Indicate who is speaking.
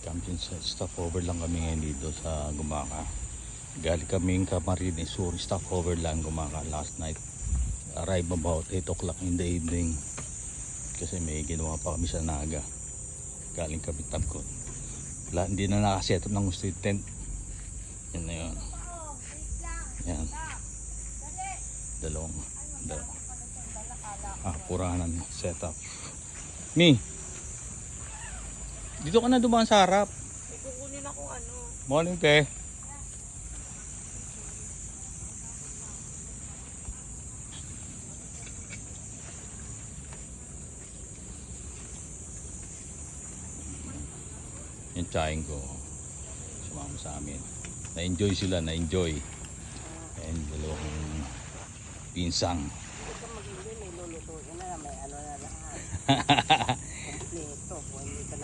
Speaker 1: Camping stopover lang kami ngayon dito sa Gumaka. Galing kaming Camarines Sur, stopover lang Gumaka last night. Arrive about 8 o'clock in the evening. Kasi may ginawa pa kami sa Naga. Galing kami Tabcon. Wala, hindi na nakaset up ng street tent. Yan na yun. Yan. Dalawang. Puranan setup. Mi, dito ka na dumaan sa harap.
Speaker 2: Kukunin akong ano.
Speaker 1: Morning, te. Yung tsahin ko sumama sa amin. Na-enjoy sila, na-enjoy. And dalawang pinsang.
Speaker 2: Ito mag-enjoy, may lulutuin na, may ano na lahat.